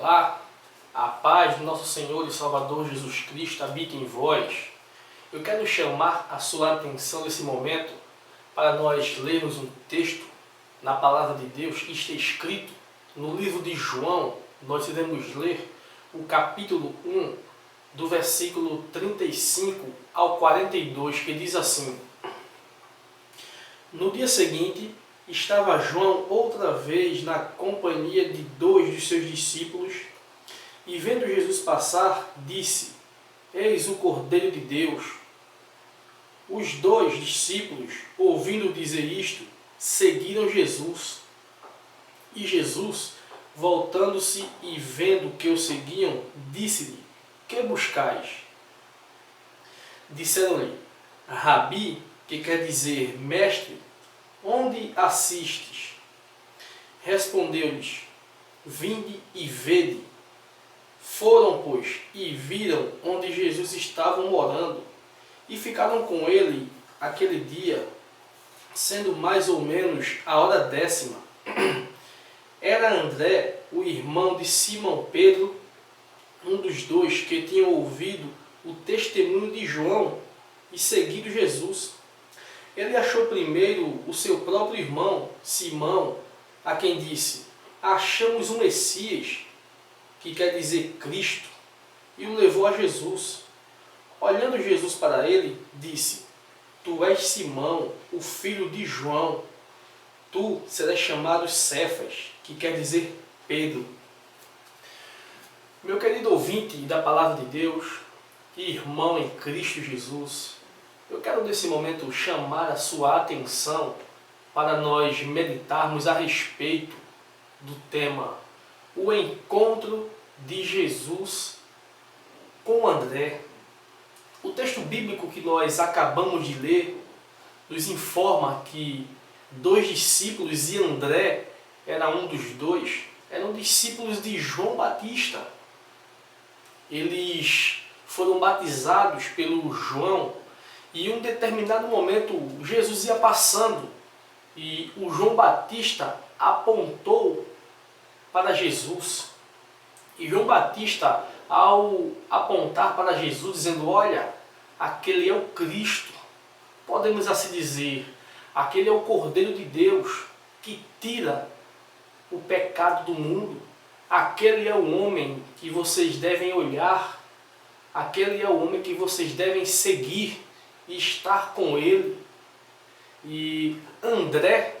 Olá, a paz do nosso Senhor e Salvador Jesus Cristo habita em vós. Eu quero chamar a sua atenção nesse momento para nós lermos um texto na Palavra de Deus que está escrito no livro de João. Nós iremos ler o capítulo 1, do versículo 35 ao 42, que diz assim: No dia seguinte, estava João outra vez na companhia de 2 dos seus discípulos, e vendo Jesus passar, disse: Eis o Cordeiro de Deus. Os 2 discípulos, ouvindo dizer isto, seguiram Jesus. E Jesus, voltando-se e vendo que o seguiam, disse-lhe: Que buscais? Disseram-lhe: Rabi, que quer dizer mestre, onde assistes? Respondeu-lhes: Vinde e vede. Foram, pois, e viram onde Jesus estava morando, e ficaram com ele aquele dia, sendo mais ou menos a hora 10ª. Era André, o irmão de Simão Pedro, um dos 2 que tinham ouvido o testemunho de João e seguido Jesus. Ele achou primeiro o seu próprio irmão, Simão, a quem disse: Achamos o Messias, que quer dizer Cristo, e o levou a Jesus. Olhando Jesus para ele, disse: Tu és Simão, o filho de João. Tu serás chamado Cefas, que quer dizer Pedro. Meu querido ouvinte da Palavra de Deus, irmão em Cristo Jesus, eu quero nesse momento chamar a sua atenção para nós meditarmos a respeito do tema o encontro de Jesus com André. O texto bíblico que nós acabamos de ler nos informa que 2 discípulos, e André era um dos 2, eram discípulos de João Batista. Eles foram batizados pelo João, e em um determinado momento Jesus ia passando e o João Batista apontou para Jesus. E João Batista, ao apontar para Jesus, dizendo: Olha, aquele é o Cristo, podemos assim dizer, aquele é o Cordeiro de Deus que tira o pecado do mundo, aquele é o homem que vocês devem olhar, aquele é o homem que vocês devem seguir e estar com ele. E André,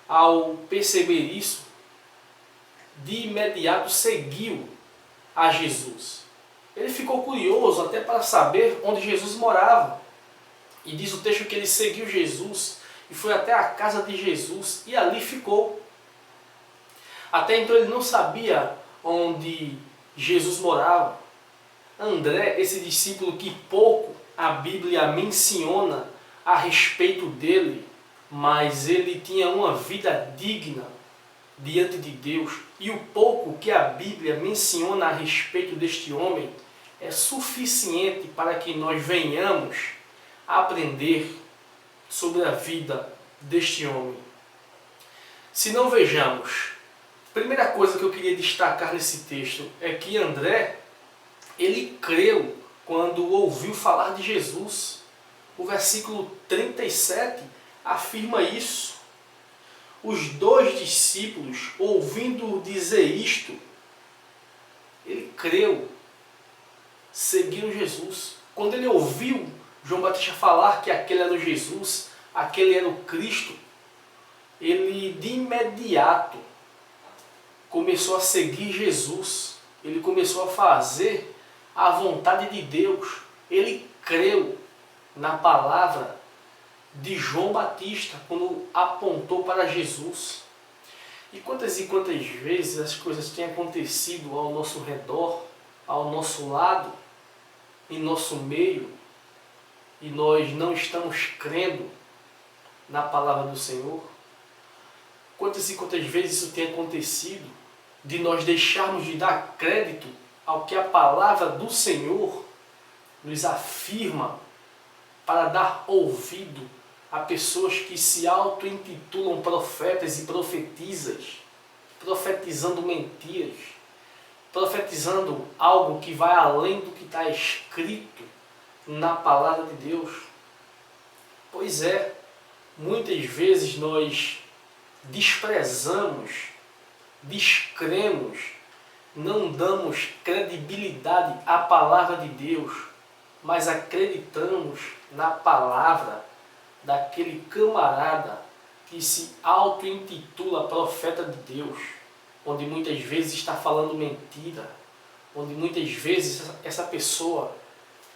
ao perceber isso, de imediato seguiu a Jesus. Ele ficou curioso até para saber onde Jesus morava. E diz o texto que ele seguiu Jesus e foi até a casa de Jesus e ali ficou. Até então ele não sabia onde Jesus morava. André, esse discípulo que pouco a Bíblia menciona a respeito dele, mas ele tinha uma vida digna diante de Deus, e o pouco que a Bíblia menciona a respeito deste homem é suficiente para que nós venhamos a aprender sobre a vida deste homem. Se não, vejamos. Primeira coisa que eu queria destacar nesse texto é que André, ele creu quando ouviu falar de Jesus. O versículo 37 afirma isso. Os 2 discípulos, ouvindo dizer isto, ele creu, seguiram Jesus. Quando ele ouviu João Batista falar que aquele era o Jesus, aquele era o Cristo, ele de imediato começou a seguir Jesus. Ele começou a fazer a vontade de Deus. Ele creu na palavra de João Batista quando apontou para Jesus. E quantas vezes as coisas têm acontecido ao nosso redor, ao nosso lado, em nosso meio, e nós não estamos crendo na palavra do Senhor? Quantas vezes isso tem acontecido, de nós deixarmos de dar crédito ao que a palavra do Senhor nos afirma, para dar ouvido a pessoas que se auto-intitulam profetas e profetisas, profetizando mentiras, profetizando algo que vai além do que está escrito na palavra de Deus? Pois é, muitas vezes nós desprezamos, descremos, não damos credibilidade à palavra de Deus, mas acreditamos na palavra daquele camarada que se auto-intitula profeta de Deus, onde muitas vezes está falando mentira, onde muitas vezes essa pessoa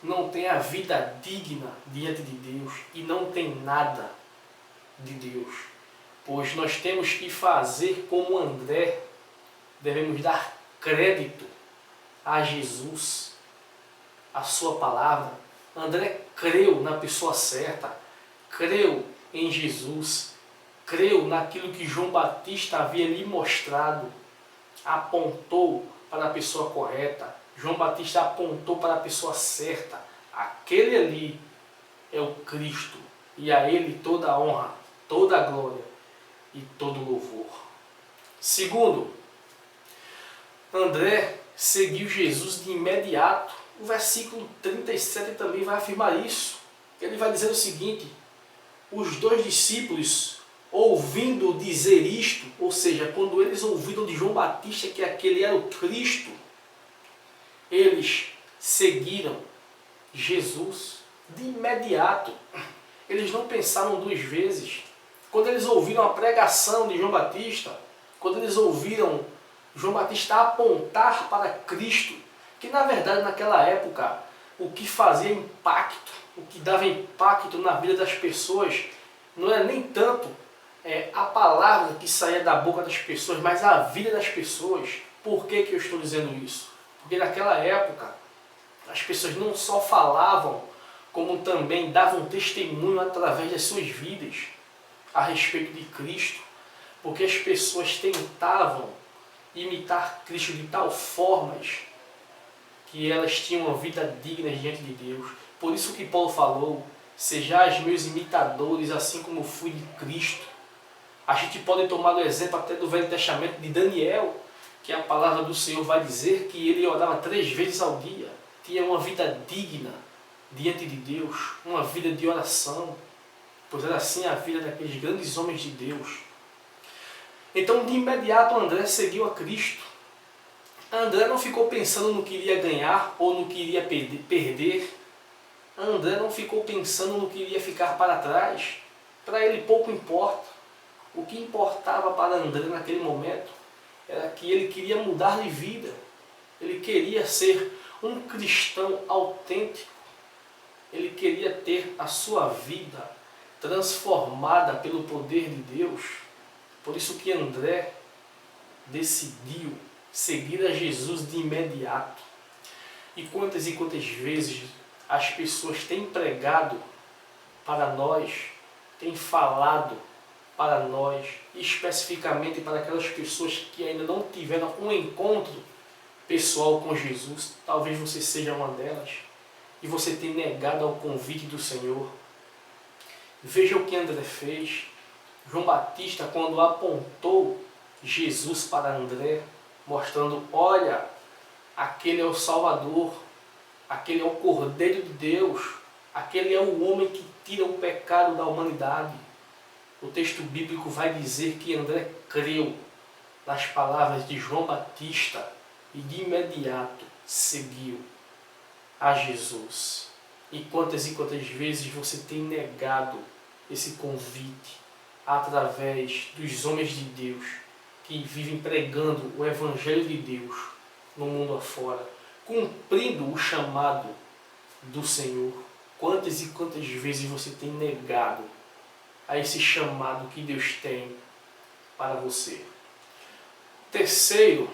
não tem a vida digna diante de Deus e não tem nada de Deus. Pois nós temos que fazer como André, devemos dar crédito a Jesus, a sua palavra. André creu na pessoa certa, creu em Jesus, creu naquilo que João Batista havia lhe mostrado, apontou para a pessoa correta. João Batista apontou para a pessoa certa. Aquele ali é o Cristo, e a ele toda a honra, toda a glória e todo o louvor. Segundo, André seguiu Jesus de imediato. O versículo 37 também vai afirmar isso. Ele vai dizer o seguinte: os dois discípulos, ouvindo dizer isto, ou seja, quando eles ouviram de João Batista que aquele era o Cristo, eles seguiram Jesus de imediato. Eles não pensaram duas vezes. Quando eles ouviram a pregação de João Batista, quando eles ouviram João Batista apontar para Cristo, que na verdade naquela época o que fazia impacto, o que dava impacto na vida das pessoas, não era nem tanto a palavra que saía da boca das pessoas, mas a vida das pessoas. Por que eu estou dizendo isso? Porque naquela época as pessoas não só falavam, como também davam testemunho através das suas vidas a respeito de Cristo, porque as pessoas tentavam imitar Cristo de tal forma que elas tinham uma vida digna diante de Deus. Por isso que Paulo falou: sejais meus imitadores, assim como eu fui de Cristo. A gente pode tomar o exemplo até do Velho Testamento de Daniel, que a palavra do Senhor vai dizer que ele orava 3 vezes ao dia, tinha uma vida digna diante de Deus, uma vida de oração, pois era assim a vida daqueles grandes homens de Deus. Então, de imediato, André seguiu a Cristo. André não ficou pensando no que iria ganhar ou no que iria perder. André não ficou pensando no que iria ficar para trás. Para ele pouco importa. O que importava para André naquele momento era que ele queria mudar de vida. Ele queria ser um cristão autêntico. Ele queria ter a sua vida transformada pelo poder de Deus. Por isso que André decidiu seguir a Jesus de imediato. E quantas vezes as pessoas têm pregado para nós, têm falado para nós, especificamente para aquelas pessoas que ainda não tiveram um encontro pessoal com Jesus. Talvez você seja uma delas e você tenha negado ao convite do Senhor. Veja o que André fez. João Batista, quando apontou Jesus para André, mostrando: olha, aquele é o Salvador, aquele é o Cordeiro de Deus, aquele é o homem que tira o pecado da humanidade. O texto bíblico vai dizer que André creu nas palavras de João Batista e de imediato seguiu a Jesus. E quantas vezes você tem negado esse convite através dos homens de Deus que vivem pregando o Evangelho de Deus no mundo afora, cumprindo o chamado do Senhor? Quantas vezes você tem negado a esse chamado que Deus tem para você? Terceiro,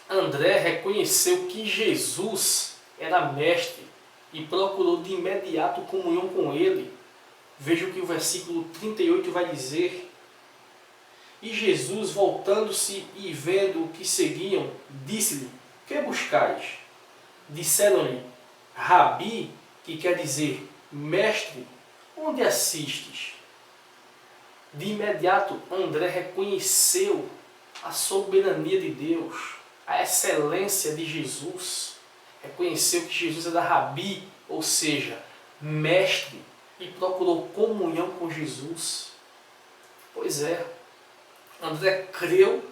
André reconheceu que Jesus era mestre e procurou de imediato comunhão com ele. Veja o que o versículo 38 vai dizer: e Jesus, voltando-se e vendo o que seguiam, disse-lhe: que buscais? Disseram-lhe: Rabi, que quer dizer mestre, onde assistes? De imediato, André reconheceu a soberania de Deus. a excelência de Jesus, reconheceu que Jesus era Rabi, ou seja, mestre, e procurou comunhão com Jesus. Pois é, André creu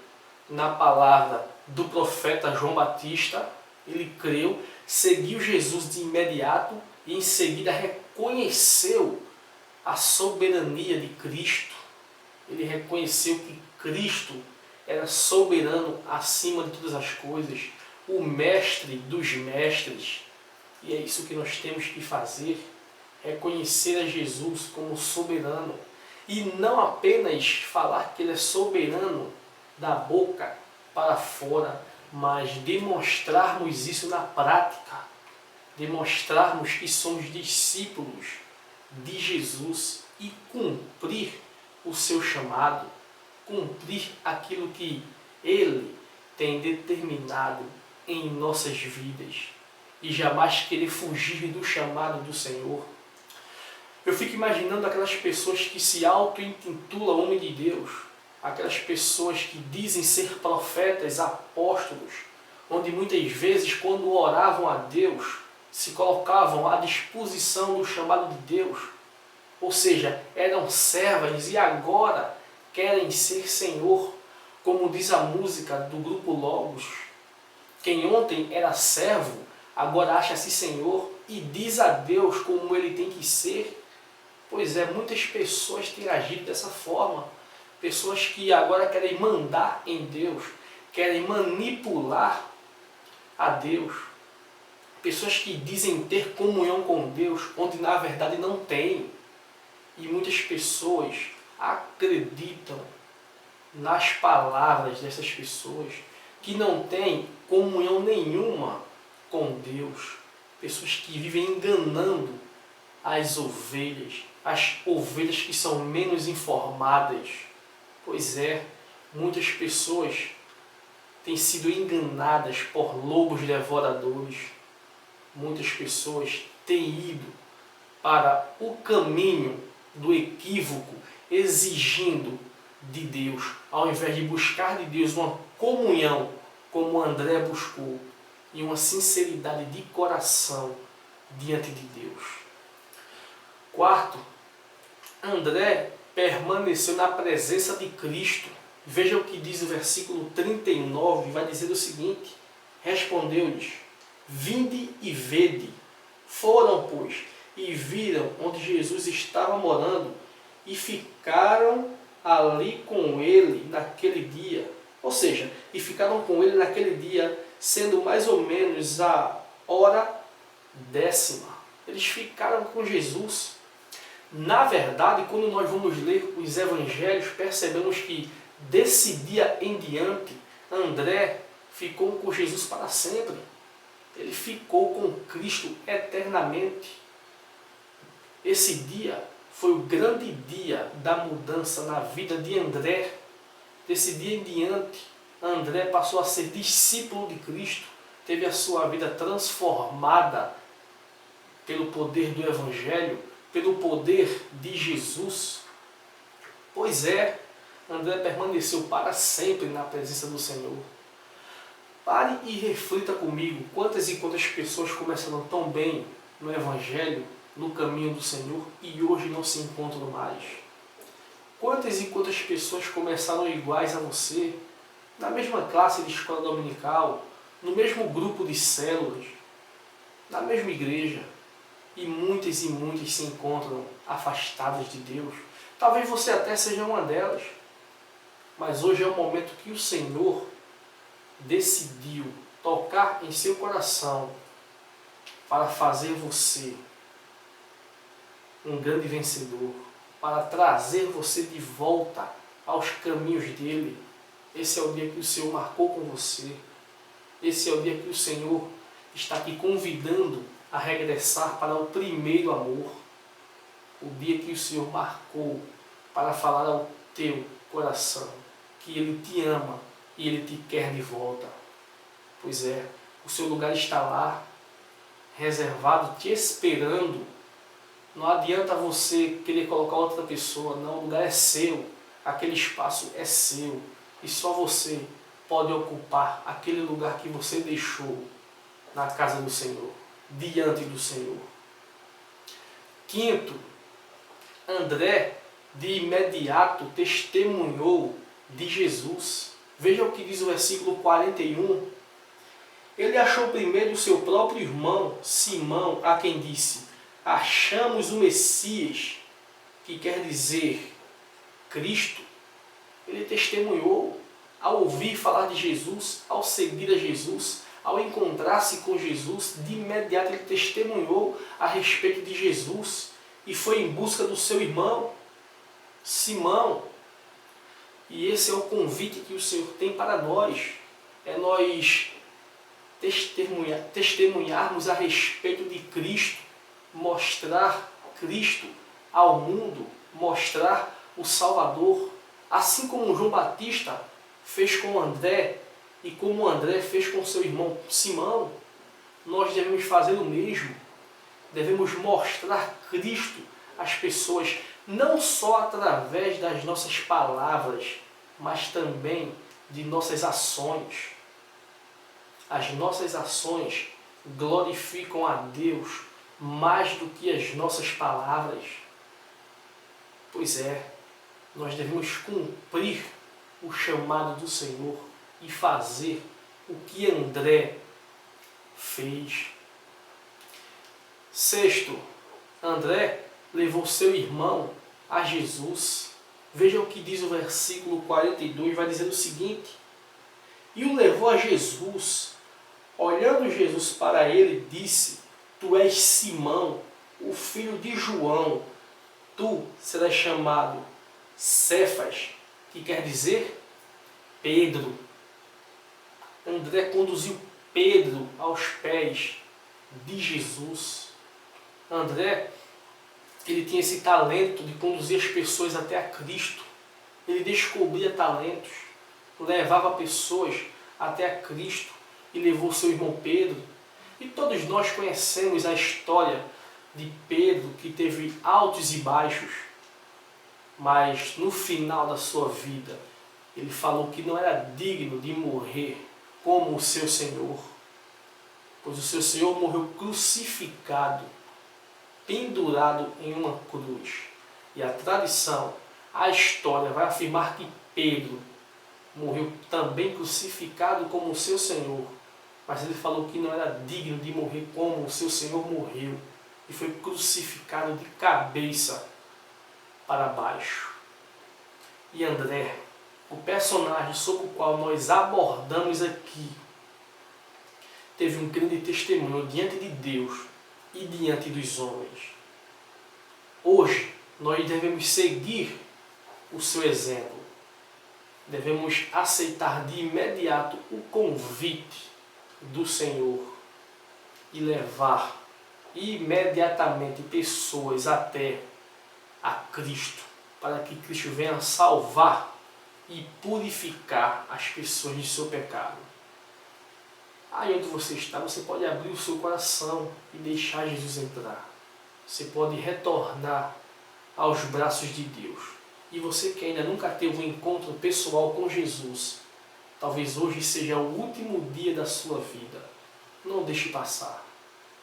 na palavra do profeta João Batista, ele creu, seguiu Jesus de imediato e em seguida reconheceu a soberania de Cristo. Ele reconheceu que Cristo era soberano acima de todas as coisas, o mestre dos mestres. E é isso que nós temos que fazer, reconhecer a Jesus como soberano. E não apenas falar que ele é soberano da boca para fora, mas demonstrarmos isso na prática. Demonstrarmos que somos discípulos de Jesus e cumprir o seu chamado, cumprir aquilo que Ele tem determinado em nossas vidas e jamais querer fugir do chamado do Senhor. Eu fico imaginando aquelas pessoas que se auto-intitulam homem de Deus, aquelas pessoas que dizem ser profetas, apóstolos, onde muitas vezes quando oravam a Deus, se colocavam à disposição do chamado de Deus, ou seja, eram servas e agora querem ser Senhor, como diz a música do grupo Logos. Quem ontem era servo, agora acha-se Senhor e diz a Deus como ele tem que ser. Pois é, muitas pessoas têm agido dessa forma. Pessoas que agora querem mandar em Deus, querem manipular a Deus. Pessoas que dizem ter comunhão com Deus, onde na verdade não tem. E muitas pessoas acreditam nas palavras dessas pessoas que não têm comunhão nenhuma com Deus. Pessoas que vivem enganando as ovelhas que são menos informadas. Pois é, muitas pessoas têm sido enganadas por lobos devoradores. Muitas pessoas têm ido para o caminho do equívoco, exigindo de Deus, ao invés de buscar de Deus uma comunhão, como André buscou, e uma sinceridade de coração diante de Deus. Quarto, André permaneceu na presença de Cristo. Veja o que diz o versículo 39, vai dizer o seguinte: respondeu-lhes: vinde e vede. Foram, pois, e viram onde Jesus estava morando, e ficaram ali com ele naquele dia. Ou seja, e ficaram com ele naquele dia, sendo mais ou menos a hora 10ª. Eles ficaram com Jesus. Na verdade, quando nós vamos ler os evangelhos, percebemos que desse dia em diante, André ficou com Jesus para sempre. Ele ficou com Cristo eternamente. Esse dia foi o grande dia da mudança na vida de André. Desse dia em diante, André passou a ser discípulo de Cristo, teve a sua vida transformada pelo poder do Evangelho, pelo poder de Jesus. Pois é, André permaneceu para sempre na presença do Senhor. Pare e reflita comigo quantas e quantas pessoas começaram tão bem no Evangelho, no caminho do Senhor, e hoje não se encontram mais. Quantas e quantas pessoas começaram iguais a você, na mesma classe de escola dominical, no mesmo grupo de células, na mesma igreja, e muitas se encontram afastadas de Deus. Talvez você até seja uma delas, mas hoje é o momento que o Senhor decidiu tocar em seu coração para fazer você um grande vencedor, para trazer você de volta aos caminhos dele. Esse é o dia que o Senhor marcou com você. Esse é o dia que o Senhor está aqui convidando a regressar para o primeiro amor. O dia que o Senhor marcou para falar ao teu coração que Ele te ama e Ele te quer de volta. Pois é, o seu lugar está lá, reservado, te esperando. Não adianta você querer colocar outra pessoa, não, o lugar é seu, aquele espaço é seu, e só você pode ocupar aquele lugar que você deixou na casa do Senhor, diante do Senhor. Quinto, André de imediato testemunhou de Jesus. Veja o que diz o versículo 41. Ele achou primeiro o seu próprio irmão, Simão, a quem disse: achamos o Messias, que quer dizer Cristo. Ele testemunhou ao ouvir falar de Jesus, ao seguir a Jesus, ao encontrar-se com Jesus, de imediato ele testemunhou a respeito de Jesus e foi em busca do seu irmão, Simão. E esse é o convite que o Senhor tem para nós, é nós testemunharmos a respeito de Cristo, mostrar Cristo ao mundo, mostrar o Salvador, assim como João Batista fez com André e como André fez com seu irmão Simão. Nós devemos fazer o mesmo, devemos mostrar Cristo às pessoas, não só através das nossas palavras, mas também de nossas ações. As nossas ações glorificam a Deus mais do que as nossas palavras. Pois é, nós devemos cumprir o chamado do Senhor e fazer o que André fez. Sexto, André levou seu irmão a Jesus. Veja o que diz o versículo 42, vai dizer o seguinte: e o levou a Jesus. Olhando Jesus para ele, disse: tu és Simão, o filho de João, tu serás chamado Cefas, que quer dizer Pedro. André conduziu Pedro aos pés de Jesus. André, ele tinha esse talento de conduzir as pessoas até a Cristo. Ele descobria talentos, levava pessoas até a Cristo e levou seu irmão Pedro. E todos nós conhecemos a história de Pedro, que teve altos e baixos, mas no final da sua vida, ele falou que não era digno de morrer como o seu Senhor, pois o seu Senhor morreu crucificado, pendurado em uma cruz. E a tradição, a história vai afirmar que Pedro morreu também crucificado como o seu Senhor, mas ele falou que não era digno de morrer como o seu Senhor morreu, e foi crucificado de cabeça para baixo. E André, o personagem sobre o qual nós abordamos aqui, teve um grande testemunho diante de Deus e diante dos homens. Hoje, nós devemos seguir o seu exemplo. Devemos aceitar de imediato o convite do Senhor e levar imediatamente pessoas até a Cristo, para que Cristo venha salvar e purificar as pessoas de seu pecado. Aí onde você está, você pode abrir o seu coração e deixar Jesus entrar. Você pode retornar aos braços de Deus. E você que ainda nunca teve um encontro pessoal com Jesus, talvez hoje seja o último dia da sua vida. Não deixe passar.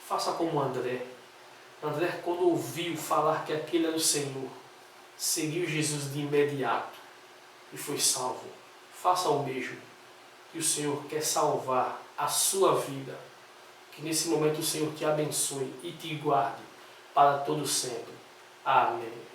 Faça como André. André, quando ouviu falar que aquele era o Senhor, seguiu Jesus de imediato e foi salvo. Faça o mesmo. Que o Senhor quer salvar a sua vida. Que nesse momento o Senhor te abençoe e te guarde para todo sempre. Amém.